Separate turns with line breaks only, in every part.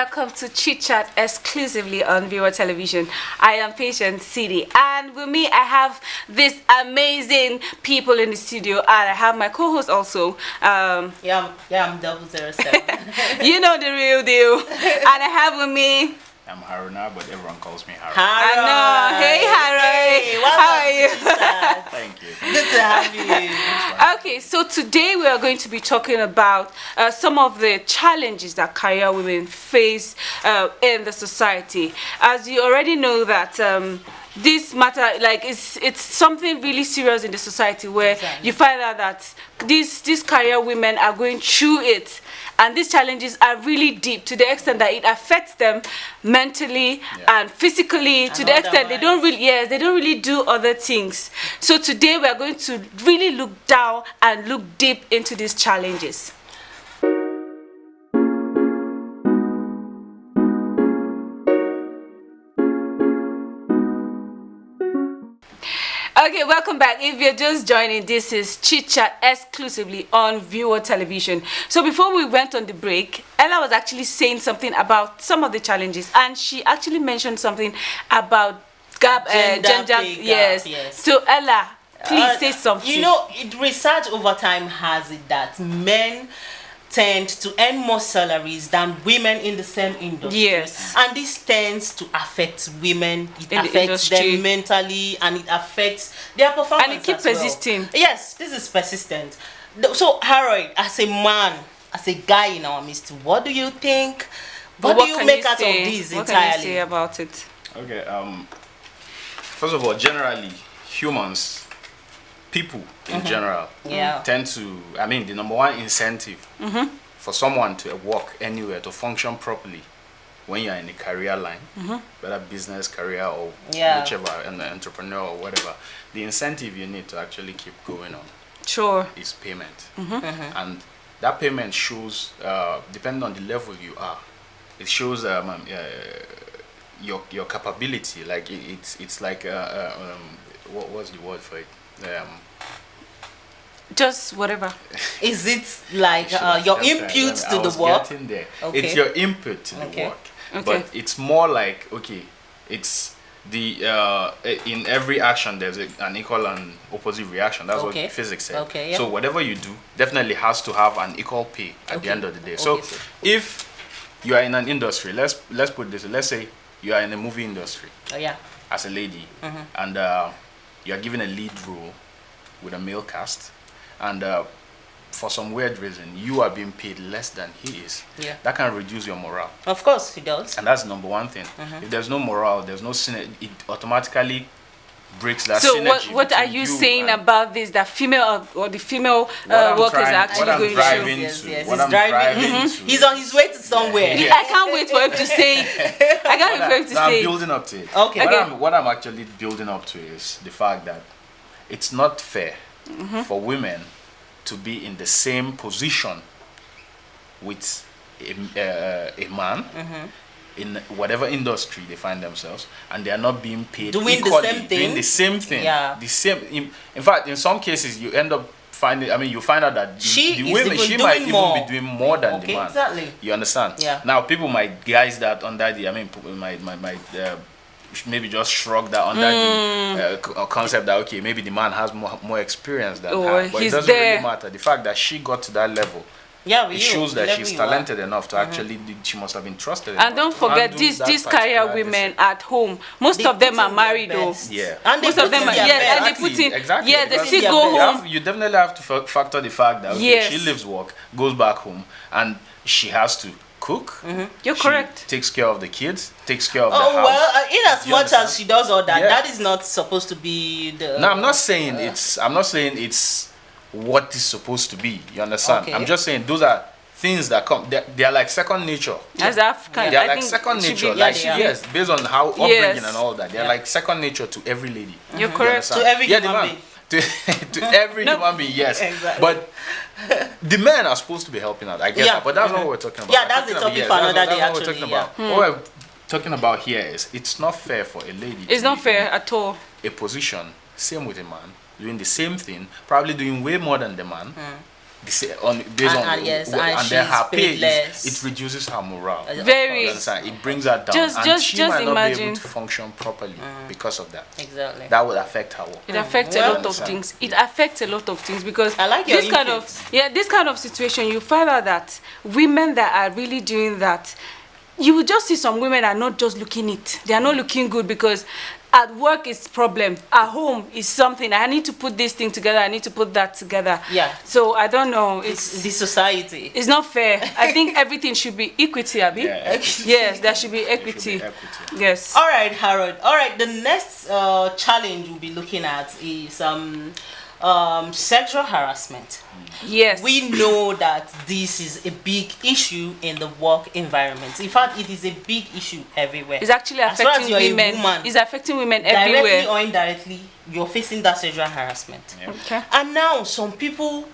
welcome to Chit Chat exclusively on Viewer Television. I am Patient City, and with me I have these amazing people in the studio, and I have my co-host also.
I'm 007.
You know the real deal. And I have with me.
I'm Haruna, but everyone calls me Haruna.
I know. Hey, Harry. How are you?
Thank you.
Good to have you.
Okay, so today we are going to be talking about some of the challenges that career women face in the society. As you already know that this matter, like it's something really serious in the society where you find out that these career women are going through it. And these challenges are really deep to the extent that it affects them mentally and physically, to the extent they don't really do other things. So today we are going to really look down and look deep into these challenges. Okay, welcome back. If you're just joining, this is Chit Chat exclusively on Viewer Television. So before we went on the break, Ella was actually saying something about some of the challenges, and she actually mentioned something about gender pay gap. Yes. So Ella, please say something.
You know, research over time has it that men tend to earn more salaries than women in the same industry.
Yes.
And this tends to affect women. It
in
affects them mentally, and it affects their performance.
And it keeps persisting.
Yes, this is persistent. So, Harold, as a man, as a guy in our midst, what do you think? What do you make out of this entirely?
What can you say about it?
Okay. First of all, generally, people in general tend to, the number one incentive for someone to work anywhere, to function properly when you're in a career line, whether business, career, or whichever, an entrepreneur or whatever, the incentive you need to actually keep going on is payment. And that payment shows, depending on the level you are, it shows your capability. Like it's like what was the word for it?
Just whatever.
Is it like your input to the work?
There. Okay. It's your input to the work.
Okay.
But it's more like, it's the in every action there's an equal and opposite reaction. That's what physics says.
Okay,
so whatever you do definitely has to have an equal pay at the end of the day. So if you are in an industry, let's put this, let's say you are in a movie industry as a lady, and you are given a lead role with a male cast, and for some weird reason you are being paid less than he is. That can reduce your morale.
Of course it does.
And that's number one thing. If there's no morale, there's no synergy, it automatically breaks that synergy.
So what are you saying about this, that female or the female workers are actually going
through? What I'm driving to. He's on his way to somewhere.
I can't wait for him to say it. I can't wait for him to say it.
I'm building up to it.
Okay.
What I'm actually building up to is the fact that it's not fair for women to be in the same position with a man in whatever industry they find themselves, and they are not being paid
doing
equally,
the same thing.
Doing the same thing.
The
same. In fact, in some cases, you end up finding. You find out that the women, she might even be doing more than the man.
Exactly.
You understand?
Now,
people might guise that under the. Maybe just shrug that under the concept that maybe the man has more experience than her, but it doesn't really matter. The fact that she got to that level, it shows that she's talented enough to actually. She must have been trusted.
And don't forget these career women at home. Most of them are married though.
And
most of them are and they put in they still go home.
You definitely have to factor the fact that she leaves work, goes back home, and she has to cook.
You're correct.
Takes care of the kids, takes care of the house.
Well, in as much as she does all that, that is not supposed to be the.
No, I'm not saying it's what is supposed to be. You understand? I'm just saying those are things that come. They are like second nature.
As African,
they are like second nature. Based on how upbringing and all that, they are like second nature to every lady.
You're correct.
To every human being.
To every human being, yes.
Exactly.
But the men are supposed to be helping out. I get that, but that's not what we're talking about.
Yeah, that's the topic for another day.
What we're talking about. What we're talking about here is it's not fair for a lady.
It's not fair at all.
A position, same with a man, doing the same thing, probably doing way more than the man, based on
yes,
and then her pay
less.
it reduces her morale.
Very.
You understand? It brings her down, and she might not be able to function properly because of that.
Exactly.
That would affect her work.
It affects a lot of things. It affects a lot of things because
I like your
this kind of this kind of situation, you find out that women that are really doing that, you will just see some women are not just looking it. They are not looking good because at work is problem, at home is something. I need to put this thing together. I need to put that together.
Yeah.
So I don't know. It's
the society.
It's not fair. I think everything should be equity, Abby.
Yeah,
yes, there should be equity. Yes.
All right, Harold. All right. The next challenge we'll be looking at is sexual harassment.
Yes.
We know that this is a big issue in the work environment. In fact, it is a big issue everywhere.
It's actually affecting women. It's affecting women everywhere.
Directly or indirectly, you're facing that sexual harassment.
Yeah.
Okay.
And now some people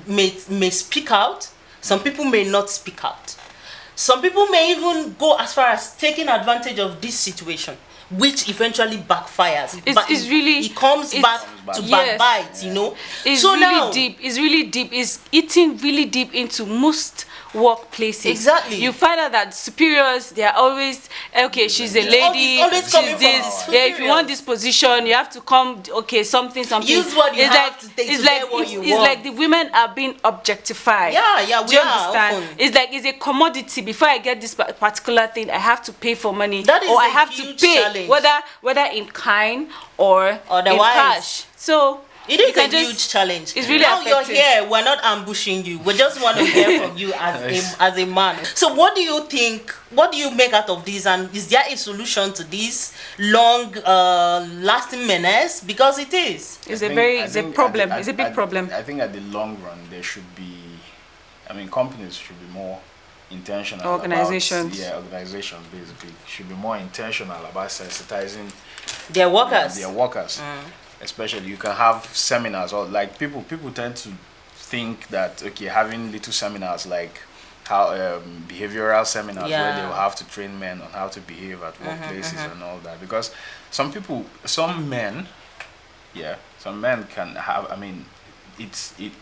may speak out. Some people may not speak out. Some people may even go as far as taking advantage of this situation, which eventually backfires.
It's really,
it comes back to backbite, you know.
It's
so
really
now,
deep. It's really deep. It's eating really deep into most workplaces.
Exactly.
You find out that superiors, they are always okay. She's a lady.
Always
she's this. Yeah. If you want this position, you have to come. Okay, something.
Use what you have to take to get what you want.
It's like the women are being objectified.
Yeah,
Do you understand? It's like it's a commodity. Before I get this particular thing, I have to pay for money,
that is
or I have to pay
challenge.
whether in kind or in
otherwise.
Cash. So
it is a huge challenge.
It's really
now
affecting.
You're here. We're not ambushing you. We just want to hear from you as a man. So what do you think? What do you make out of this? And is there a solution to this long lasting menace? Because it is.
It's a problem. It's a big problem.
I think at the long run there should be, companies should be more intentional.
Organizations
basically should be more intentional about sensitizing
their workers.
Especially you can have seminars, or like people tend to think that having little seminars like how behavioral seminars where they will have to train men on how to behave at workplaces and all that, because some men can have,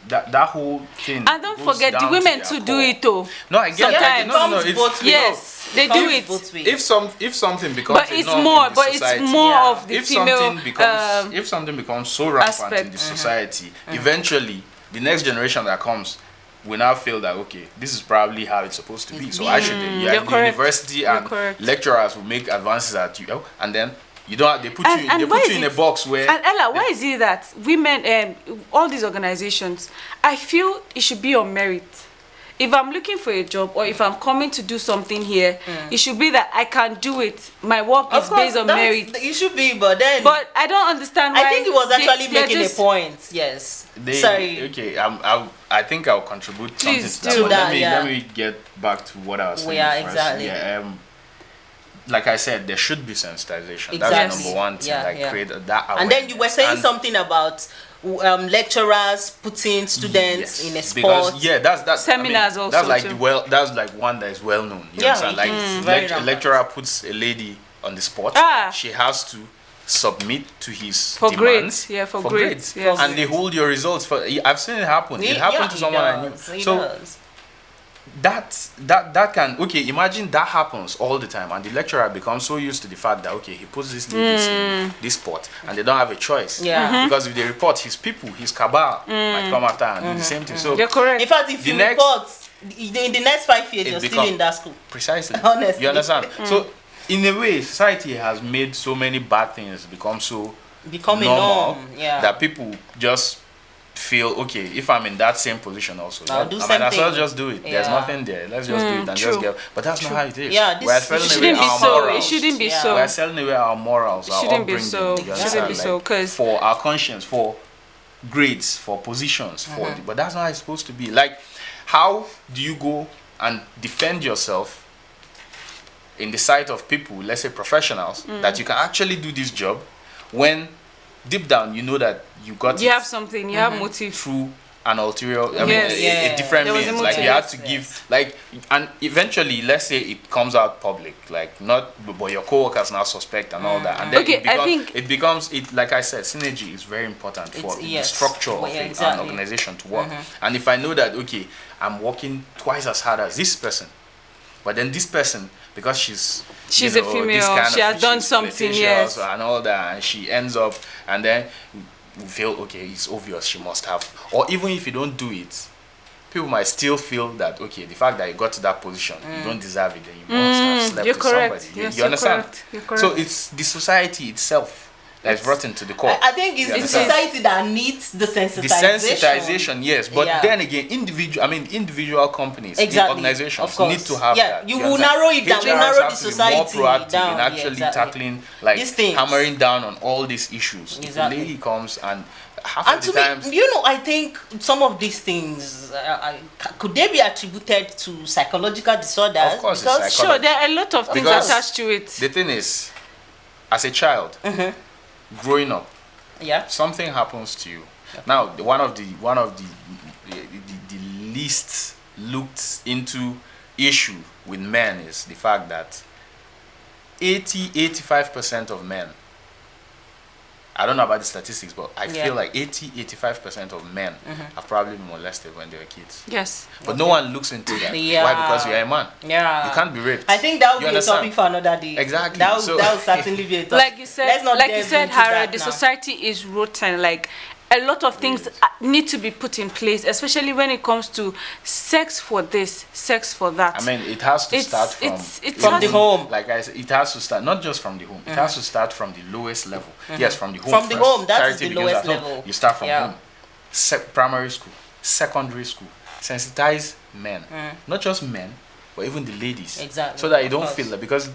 that whole thing.
And don't forget the women to do it too.
No, I get
that.
No,
yes, they do it.
If something becomes
but it's more, of the
if
female.
If something becomes so rampant in the society, eventually the next generation that comes will now feel that this is probably how it's supposed to be. So I should. The university and lecturers will make advances at you, and then. You don't. They put you in a box where.
And Ella, why is it that women, all these organizations, I feel it should be on merit. If I'm looking for a job or if I'm coming to do something here, it should be that I can do it. My work is based on merit.
It should be, but then.
But I don't understand why.
I think it was actually making a point. Yes. Sorry.
Okay. I think I'll contribute something to that. Let me get back to what I was saying.
Yeah, exactly.
Yeah. Like I said, there should be sensitization.
Exactly.
That's the number one thing. Create that awareness.
And then you were saying something about lecturers putting students in a sport.
Because, that's
seminars also.
That's like that's like one that is well known. You understand? Like a lecturer puts a lady on the spot. She has to submit to his demands
for grades. Yes.
And they hold your results for. I've seen it happen. It happened to someone I knew. That can imagine that happens all the time, and the lecturer becomes so used to the fact that he puts this ladies in this spot and they don't have a choice, because if they report, his cabal might come after and do the same thing. So
you're correct.
In fact, if you report in the next 5 years, you're still in that school.
Precisely.
Honestly,
you understand? So in a way, society has made so many bad things become a norm, that people just feel if I'm in that same position also, I might as well just do it. There's nothing there. Let's just do it and just get. But that's not how it is.
We're
selling away our morals. It shouldn't be so.
We're selling away our morals. It
shouldn't be so. It shouldn't be so. Because
for our conscience, for grades, for positions, but that's not how it's supposed to be. Like, how do you go and defend yourself in the sight of people, let's say professionals, that you can actually do this job when deep down you know that you have something, you have motive through an ulterior, I mean,
Yes.
a different
There was
means.
a
Like you
motive.
had to give, like, and eventually, let's say it comes out public, like not, but your coworkers now suspect and all that, and then
Okay,
it becomes,
I think-
like I said, synergy is very important for the
yes.
structure of
Well, yeah,
an
exactly.
organization to work. And if I know that, okay, I'm working twice as hard as this person, but then this person, because she's
She's
you
a
know,
female,
this kind
she
of-
has done
she's
something,
flirtatious
yes.
and all that, and she ends up, and then we feel, okay, it's obvious she must have, or even if you don't do it, people might still feel that, okay, the fact that you got to that position, you don't deserve it, then you must have slept
You're
with
correct.
somebody.
Yes,
You
you're
understand?
correct. You're correct.
So it's the society itself that's brought into the core.
I think it's
You
the
understand?
society that needs the sensitization.
The sensitization, yes, but
Yeah.
then again, individual companies,
Exactly,
organizations
of course.
need to have
Yeah,
that.
you
You
will
understand?
narrow it down, you
HRs
narrow
have
the
to be
society
more proactive
down,
in
yeah,
actually
exactly.
tackling, like
These things.
hammering down on all these issues.
Exactly.
If a lady comes and half
And
of
to
the times,
me, I think some of these things could they be attributed to psychological disorders?
Of course, it's
Because
Sure, there are a lot of things
Because
attached to it.
the thing is, as a child, growing up,
yeah,
something happens to you. Now, one of the least looked into issue with men is the fact that 85% of men, I don't know about the statistics, but I
Yeah.
feel like 85% of men have probably been molested when they were kids.
Yes.
But no one looks into that.
Yeah.
Why? Because you are a man.
yeah,
You can't be raped.
I think that would
You
be
understand?
a topic for another day.
Exactly.
That would,
So-
that would certainly be a topic.
Like you
Let's not delve into
Harold,
that
the
now.
society is rotten. Like a lot of things need to be put in place, especially when it comes to sex for this, sex for that.
I mean, it has to
It's-
start from
it's
From the home.
Like I said, it has to start not just from the home. It has to start from the lowest level. Yes, from the home.
From the
first.
home, that is
Charity
the
begins
lowest
at home.
level.
You start from
Yeah.
home. Primary school, secondary school. Sensitize men, not just men, but even the ladies.
Exactly,
So that you
of
don't
course.
feel that, because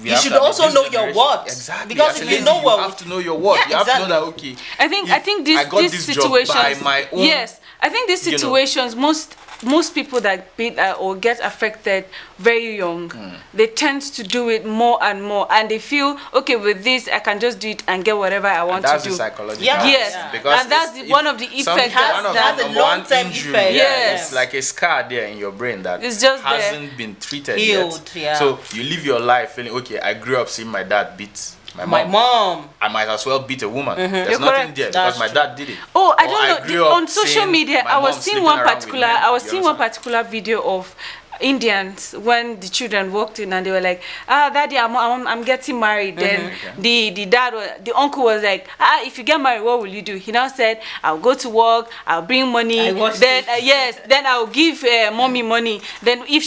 we
You
have
should
to have
also
this
know your
generation-
worth.
Exactly.
Because
As a
if you
lady,
know what-
you have to know your worth.
Yeah,
You have to know
exactly.
that, okay.
I think
I got
these
this
situations.
job by my own.
Yes, I think these
you know.
situations, most people that beat or get affected very young, they tend to do it more and more, and they feel, okay, with this I can just do it and get whatever I want
That's
to
the
do.
psychological.
Yeah.
Yes,
aspect, because
and that's
it's-
one of the
some-
effects.
one of the
That's a
number one
long-term
injury,
effect,
yeah,
yes.
it's like a scar there in your brain that
It's just there.
hasn't been treated
Healed,
yet.
yeah.
So you live your life feeling, okay, I grew up seeing my dad beat my
My
mom.
mom.
I might as well beat a woman. There's
You're
nothing
correct.
there
That's
because my
true.
dad did it.
Oh, I
Or
don't know.
grew up
On social
seeing
media,
my
I
mom
was seeing
sleeping
one
around with
particular.
men.
I was
You
seeing one
understand?
particular video of Indians when the children walked in and they were like, daddy, I'm getting married. Then the dad the uncle was like, if you get married, what will you do? He now said, I'll go to work, I'll bring money,
I watched
then
it.
yes, then I'll give mommy money. Then if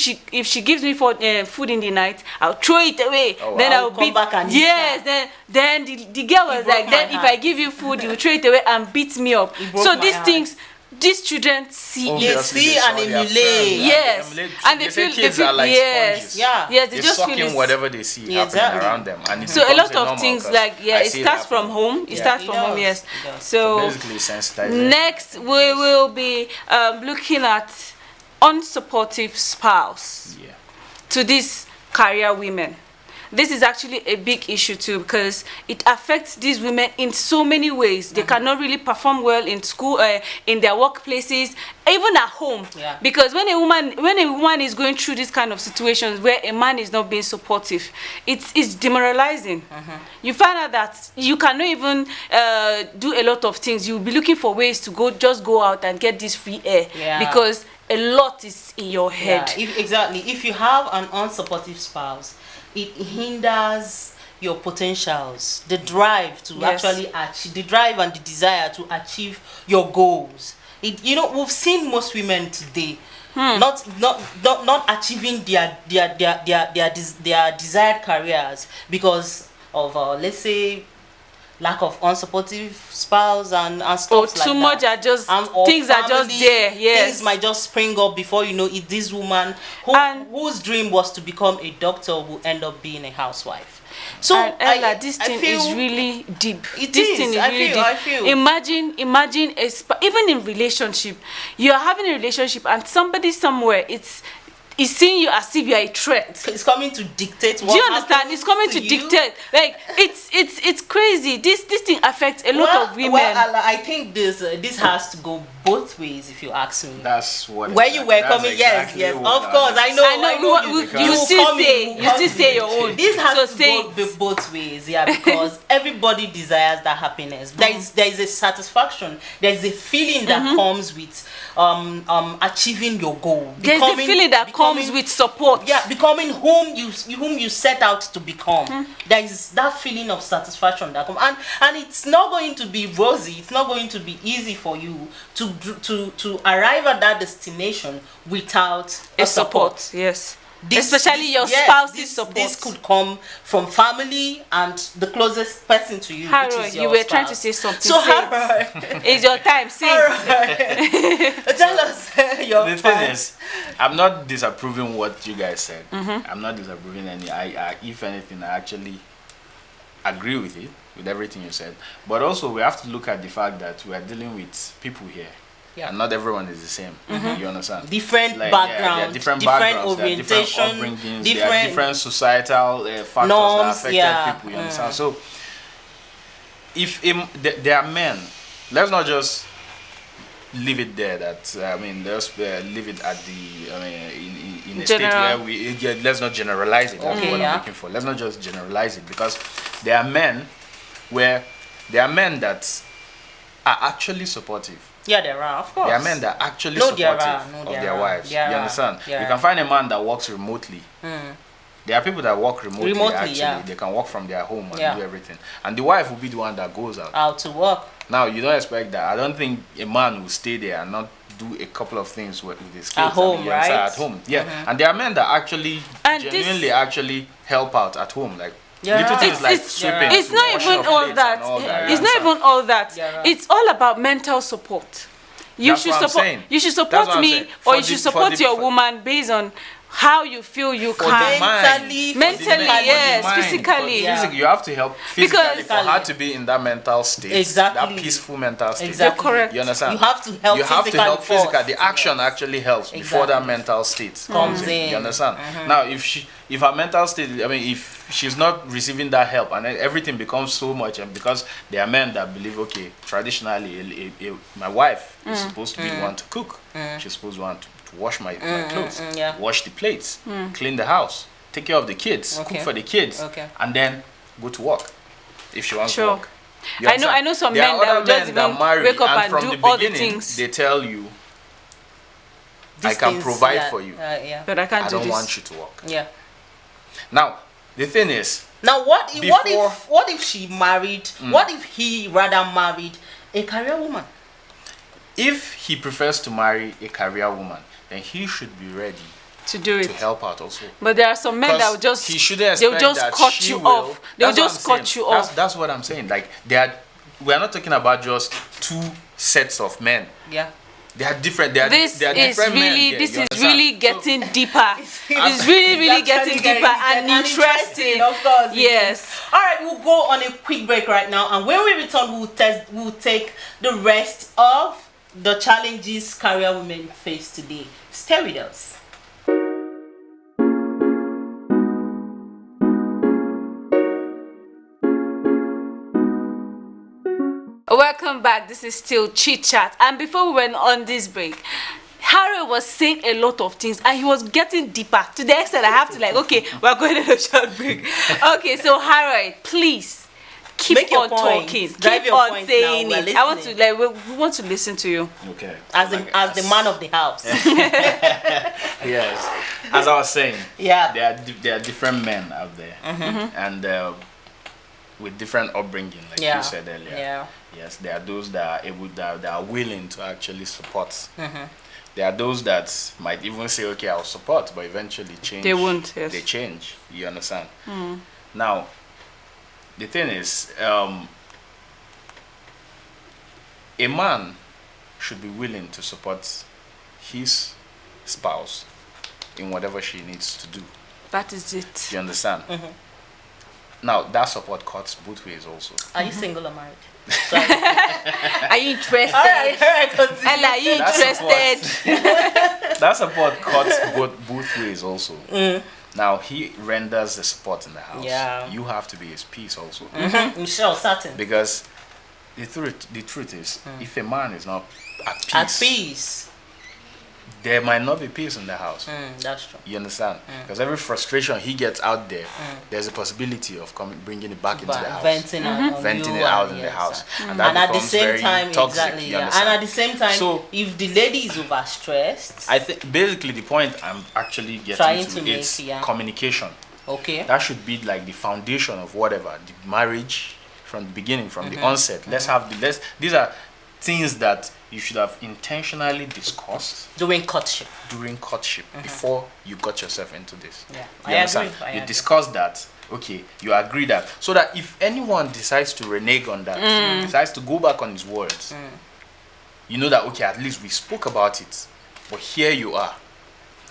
she gives me food in the night, I'll throw it away.
Oh, wow.
Then
I'll
I'll
come
beat
back and eat
yes. Then the girl was
broke
like,
my
then if
heart.
I give you food, you throw it away and beat me up.
broke
So
my
these
heart.
things, these children see it.
Obviously,
see
they saw
and
their
emulate.
friends
Yes,
emulate.
and they
say
feel
kids are like
yes,
sponges.
Yeah.
yes, they
They
just
suck
feel
in
it's,
whatever they see
Yeah,
happening
exactly.
around them, and it
so a
becomes
lot of
normal,
things
'cause
like
I
it
see
starts from
happening.
home. It
Yeah.
starts
It
from home.
does,
Yes.
it does.
So
Basically, sensitization.
next we will be looking at unsupportive spouse
Yeah.
to these career women. This is actually a big issue too because it affects these women in so many ways. They cannot really perform well in school, in their workplaces, even at home.
Yeah.
Because when a woman is going through these kind of situations where a man is not being supportive, it's demoralizing. You find out that you cannot even do a lot of things. You'll be looking for ways to go out and get this free air because a lot is in your head.
Yeah, exactly. If you have an unsupportive spouse, it hinders your potentials, the drive to
Yes.
actually achieve, the drive and the desire to achieve your goals. We've seen most women today not achieving their desired careers because of let's say lack of unsupportive spouse and stuff
Or
like that.
too much are just
Or
things are just
family,
there. Yes.
Things might just spring up before you know it. This woman whose dream was to become a doctor will end up being a housewife. So
And Ella, this thing
feel
is really deep.
It
This
is.
thing is
I
really
feel-
deep.
I feel.
Imagine even in relationship, you are having a relationship and somebody somewhere is seeing you as if you are a threat.
It's coming to dictate what
Do you understand?
happens
It's coming to
you.
dictate. Like it's crazy. This thing affects a lot of women.
Well, I think this has to go both ways, if you ask me.
That's what.
Where you were coming, yes, of course, I know.
You still say your own.
This has
so
to go both ways, yeah, because everybody desires that happiness. There is a satisfaction. There is a feeling that comes with achieving your goal.
There's a feeling that comes with support.
Yeah, becoming whom you set out to become. There is that feeling of satisfaction that comes, and it's not going to be rosy. It's not going to be easy for you to arrive at that destination without
a support. Yes. Especially your spouse's support.
This could come from family and the closest person to you,
Harold,
which is your
you were
spouse.
trying to say something.
So,
Harold, it's your time. Say it.
Tell us your
The thing is, I'm not disapproving what you guys said. I'm not disapproving any. I if anything, I actually agree with it, with everything you said. But also, we have to look at the fact that we are dealing with people here.
Yeah.
And not everyone is the same. You understand?
Different
Like,
background,
different
orientation,
there are different societal factors
norms,
that affect people. You understand? So, if there are men, let's not just leave it there. That let's leave it at the in a state where let's not generalize it. That's what I'm looking for. Let's not just generalize it, because there are men that are actually supportive.
Yeah, there are, of course.
There are men that are actually supportive of their wives. You
There
understand?
are.
You can find a man that works remotely. There are people that work remotely actually.
Yeah.
They can work from their home and do everything. And the wife will be the one that goes out
to work.
Now, you don't expect that. I don't think a man will stay there and not do a couple of things with his kids.
At home, right?
At home, yeah. And there are men that actually genuinely actually help out at home. Like, little things like sweeping.
It's not even all that. It's not even all that. It's all about mental support. You should support me, or you should support your woman based on how you feel you can. Mentally, yes, physically.
You have to help physically for her to be in that mental state, that peaceful mental state.
You're correct.
You understand?
You have to help
physically. The action actually helps before that mental state comes in. You understand? Now, if her mental state, if she's not receiving that help, and then everything becomes so much, and because there are men that believe, okay, traditionally, my wife is supposed to be the one to cook. She's supposed to wash my clothes, wash the plates, clean the house, take care of the kids, cook for the kids, and then go to work if she wants to work.
I know some men that will just even wake up and do all the things.
They tell you, I can provide for you,
but I
don't want you to work.
Yeah.
Now, the thing is,
now what if she married? What if he rather married a career woman?
If he prefers to marry a career woman, then he should be ready
to do it,
to help out also.
But there are some men that will just cut you off. They'll just cut you off.
That's what I'm saying. Like, we are not talking about just two sets of men.
Yeah.
They are different.
This is really getting deeper. It's really getting deeper and interesting.
Of course.
Yes.
All right, we'll go on a quick break right now, and when we return, we'll take the rest of the challenges career women face today. Stay with us.
Welcome back. This is still Chit Chat, and before we went on this break, Harry was saying a lot of things and he was getting deeper to the extent I have to okay, we're going on a short break. Okay, so Harry, please keep on talking, keep on saying it. I want to we want to listen to you.
Okay.
As the man of the house.
Yes. As I was saying,
there
are different men out there, and with different upbringing, like you said earlier.
Yeah.
Yes, there are those that are able, that are willing to actually support. There are those that might even say, okay, I'll support, but eventually change.
They won't. Yes.
They change. You understand? Now, the thing is, a man should be willing to support his spouse in whatever she needs to do.
That is it.
You understand? Now, that support cuts both ways also.
Are you single or married?
Are you interested?
All right, continue.
Ella, are you interested?
that support cuts both ways also. Now he renders the support in the house.
Yeah.
You have to be his peace also.
I'm sure, certain.
Because the truth is, if a man is not
At peace.
there might not be peace in the house.
That's true.
You understand? Because every frustration he gets out there, there's a possibility of bringing it back into the house.
Venting,
Venting it out in the house. And
And at the
becomes
same
very
time,
toxic,
exactly.
you
Yeah. And
understand?
at the same time,
So-
if the lady is overstressed,
I think basically the point I'm actually
Trying
getting
to
to
make,
is
yeah.
communication.
okay.
That should be like the foundation of whatever the marriage from the beginning, from the onset. These are things that you should have intentionally discussed
During courtship.
during courtship before you got yourself into this.
Yeah.
You understand? You discuss that. Okay, you agree that, so that if anyone decides to renege on that, decides to go back on his words, you know that okay, at least we spoke about it, but here you are.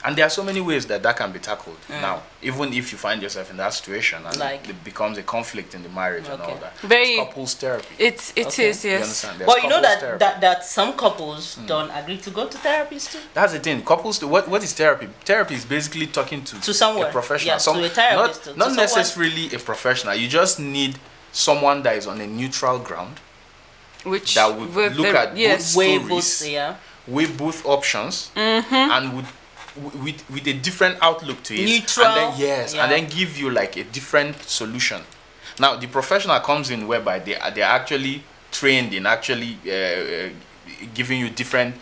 And there are so many ways that can be tackled. Now, even if you find yourself in that situation and
Like-
it becomes a conflict in the marriage and all
Okay.
that,
Very-
it's couples therapy.
It
Okay.
is,
You
yes.
understand? There's
But you know
couples
that,
therapy.
that some couples don't agree to go to therapists too.
That's the thing. Couples, what is therapy? Therapy is basically talking to
someone.
a professional.
Yeah, to a therapist, to
not
someone.
necessarily a professional. You just need someone that is on a neutral ground,
Which
that would
with
look at
yes.
both
Way
stories,
both, yeah.
weigh both options, and would with a different outlook to it,
Neutral,
and then
yeah.
and then give you like a different solution. Now the professional comes in whereby they're actually trained in actually giving you different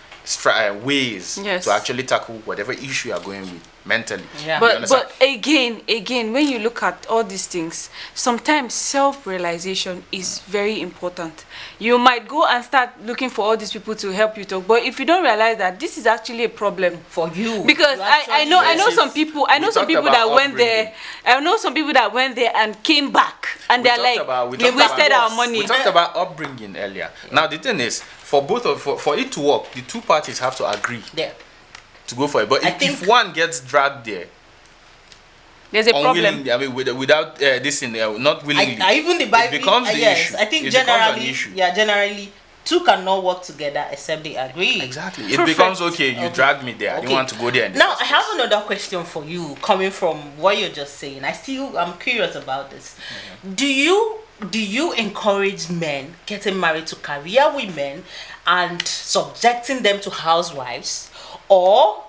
ways
Yes.
to actually tackle whatever issue you are going with mentally.
Yeah.
You
But
understand?
again, when you look at all these things, sometimes self-realization is very important. You might go and start looking for all these people to help you talk, but if you don't realize that this is actually a problem
For you.
because
You
I know
actually-
some people I know
We
some
talked
people
about
that went there. I know some people that went there and came back and they're like
we
they
talked
wasted
about-
our money.
We talked about upbringing earlier. Now the thing is, for it to work, the two parties have to agree
There.
to go for it. But
I
if
think-
one gets dragged there,
There's a problem.
unwillingly, I mean, without this in not willingly,
I even the Bible.
it becomes the
yes,
issue.
I think
It becomes an
generally,
issue.
generally, two cannot work together except they agree.
Exactly. It
Perfect.
becomes okay. You
Okay.
dragged me there. I didn't
Okay.
want to go there. in the
Now
first
I have
place.
another question for you, coming from what you're just saying. I'm curious about this. Do you encourage men getting married to career women and subjecting them to housewives, or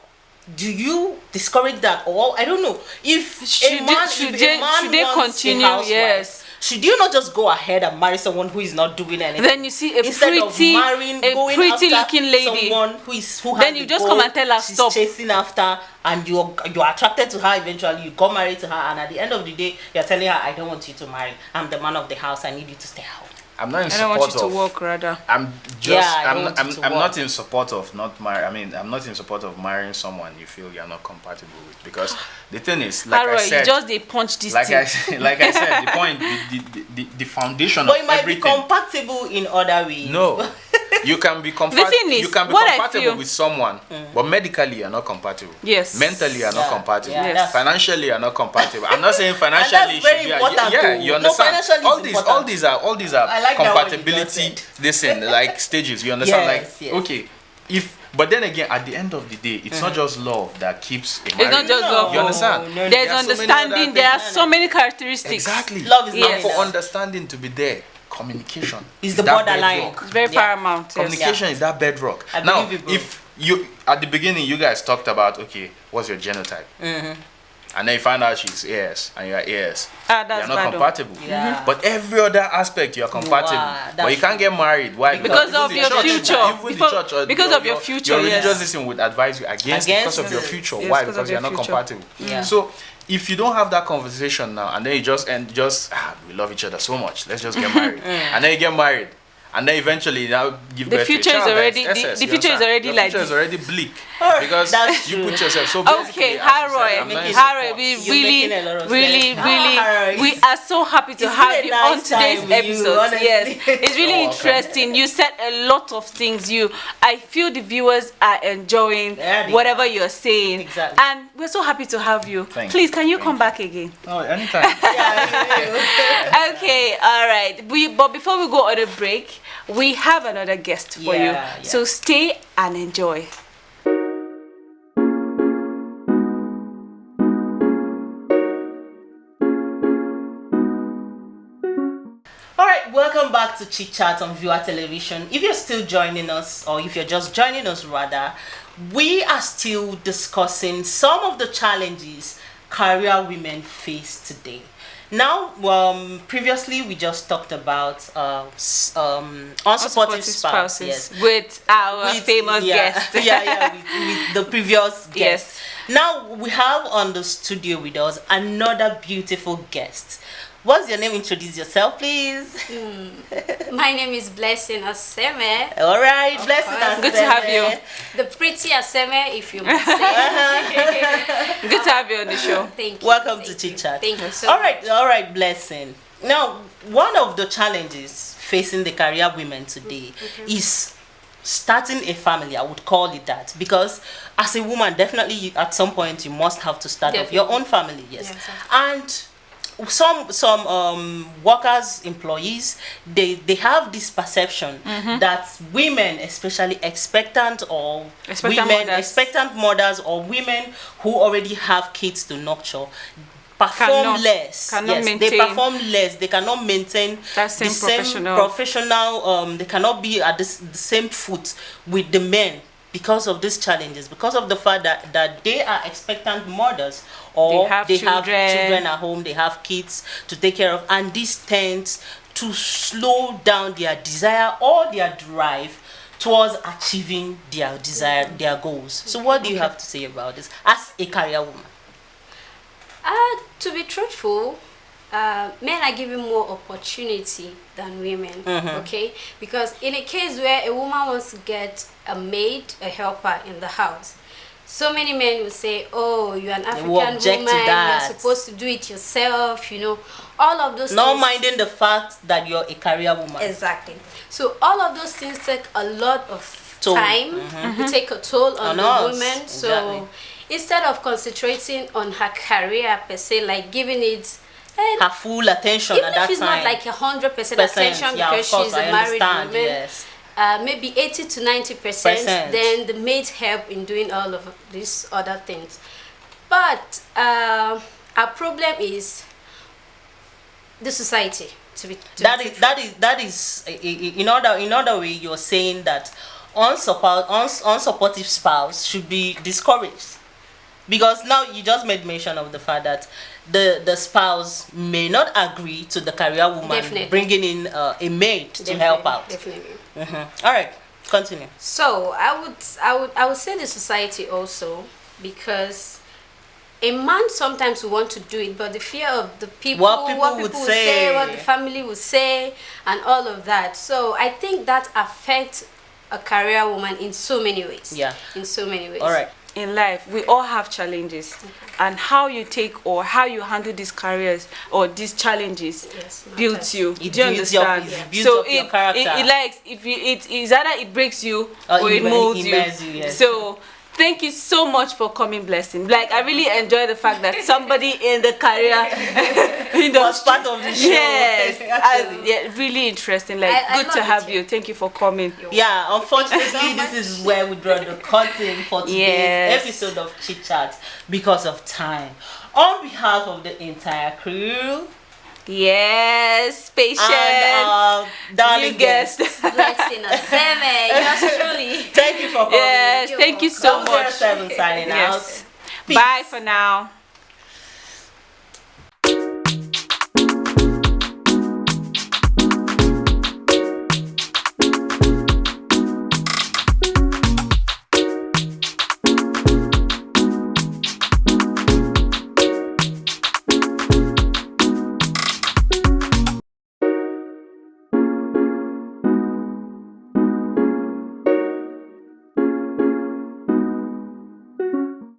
do you discourage that? Or I don't know if
Should
a man
should
wants
they
a
continue?
housewife,
Yes.
should you not just go ahead and marry someone who is not doing anything?
Then you see a
Instead of
pretty
going
pretty
after
looking lady.
someone who has
Then you
a
just
goal,
come and tell her
she's
stop.
chasing after, and you're attracted to her. Eventually, you got married to her, and at the end of the day, you're telling her, "I don't want you to marry. I'm the man of the house. I need you to stay home."
I'm not in
I don't
support
want you to
of.
work rather.
I'm just.
Yeah, I don't want you to
I'm not
work.
in support of not marry. I mean, I'm not in support of marrying someone you feel you're not compatible with, because the thing is, like
Harold,
I said,
you just they punch this
like
thing.
like I said, the point, the foundation
But
of
it might
everything.
be compatible in other ways.
No, you can be compatible.
thing is,
You can be
what I
compatible
feel-
with someone, but medically you're not compatible.
Yes.
Mentally you're not
Yeah,
compatible.
yeah,
Yes.
that's-
Financially you're not compatible. I'm not saying financially.
that's
it
very
should be
important
yeah,
too.
you
No,
understand.
financially
all
is
these,
important.
all these are
I like that one you just
compatibility.
said.
Listen, like stages. You understand?
Yes,
like
yes.
okay, but then again, at the end of the day, it's not just love that keeps a marriage.
It's not just love.
You understand?
No,
There's
There are so many
understanding.
other
There are
things.
so many characteristics.
Exactly.
Love is
Yes.
not
And for
enough.
understanding to be there, communication
Is the
that
borderline.
bedrock.
It's very
Yeah.
paramount. Yes.
Communication is that bedrock.
I
Now,
believe you, bro.
if you at the beginning you guys talked about okay, what's your genotype, and then you find out she's AS and you're AS,
Ah, that's
you're not
bad, though.
compatible.
Yeah.
But every other aspect you're compatible.
are,
But you
that's
can't get married. Why?
Because
even
of
the
your
church-
future.
Even the church or
Because of your future,
Your
yes.
religious system would advise you against it because of your
it.
future.
Yes,
Why?
because of
Because you're
your
not
future.
compatible.
Yeah.
So if you don't have that conversation now, and then you just we love each other so much, let's just get married, and then you get married, and then eventually now give
The
birth to a
future is
child that
already-
SS,
the
you
future is
understand?
already
Your
like
future is
this.
already bleak
Oh,
because
that's
you
true.
put yourself so basically,
Okay,
as you said,
Harold,
I'm not in
Harold, we
You're
really,
making a lot of
really,
sense.
really,
Harold,
we are so happy to
it's
have
been a
you
nice
on today's
time with you,
episode.
honestly.
Yes, it's really
You're welcome.
interesting. You said a lot of things. I feel the viewers are enjoying
Yeah, they
whatever
are.
you're saying,
Exactly.
and we're so happy to have you.
Thank
Please,
you.
can you
Thank
come
you.
back again?
Oh, anytime.
Okay, all right. But before we go on a break, we have another guest for you.
Yeah, yeah.
So stay and enjoy.
All right, welcome back to Chit Chat on Viewer Television. If you're still joining us, or if you're just joining us rather, we are still discussing some of the challenges career women face today. Now, previously we just talked about unsupportive spouses, yes,
with our famous guest.
with the previous guest.
Yes.
Now we have on the studio with us another beautiful guest. What's your name? Introduce yourself, please.
My name is Blessing Aseme.
All right, Blessing Aseme.
Good to have you.
The pretty Aseme, if you must say.
Good to have you on the show.
Thank you.
Welcome to Chit Chat.
Thank you so much.
All right, Blessing. Now, one of the challenges facing the career women today is starting a family. I would call it that, because as a woman, definitely at some point you must have to start off your own family. Yes, and some workers, employees, they have this perception that women, especially expectant mothers or women who already have kids to nurture, perform less. They perform less. They cannot maintain
that same
professional. They cannot be at the same foot with the men, because of these challenges, because of the fact that they are expectant mothers, or they have children at home, they have kids to take care of, and this tends to slow down their desire or their drive towards achieving their desire, their goals. So what do you have to say about this as a career woman?
To be truthful, men are given more opportunity than women, okay? Because in a case where a woman wants to get a maid, a helper in the house, so many men will say, oh, you're an African woman, you're supposed to do it yourself, you know, all of those
not
things.
minding the fact that you're a career woman.
Exactly. So all of those things take a lot of time, to take a toll on the woman. So instead of concentrating on her career per se, like giving it
her full attention
even
at that
if it's
time,
not like 100% attention, because she's a married woman,
yes.
Maybe 80 to 90%, then the maids help in doing all of these other things. But our problem is the society. That
is in other way you're saying that unsupportive spouse should be discouraged, because now you just made mention of the fact that the spouse may not agree to the career woman bringing in a maid to help out.
Definitely.
All right, continue.
So I would say the society also, because a man sometimes will want to do it, but the fear of the people, what people would say, what the family would say, and all of that. So I think that affects a career woman in so many ways. Yeah. In so many ways.
All right.
In life, we all have challenges, and how you take or how you handle these careers or these challenges builds you. Do you understand? So it is either it breaks you or it molds you. Yes. So thank you so much for coming, Blessing. Like, I really enjoy the fact that somebody in the career
was part of the show.
Yes, really interesting. Like, good to have you. Thank you for coming.
Yeah, unfortunately, this is where we draw the curtain for today's episode of Chit Chat because of time. On behalf of the entire crew.
Yes, patience.
And darling guest.
Blessing Aseme, yours truly.
Thank you for coming.
Yes, thank you so much.
Signing out.
Bye for now.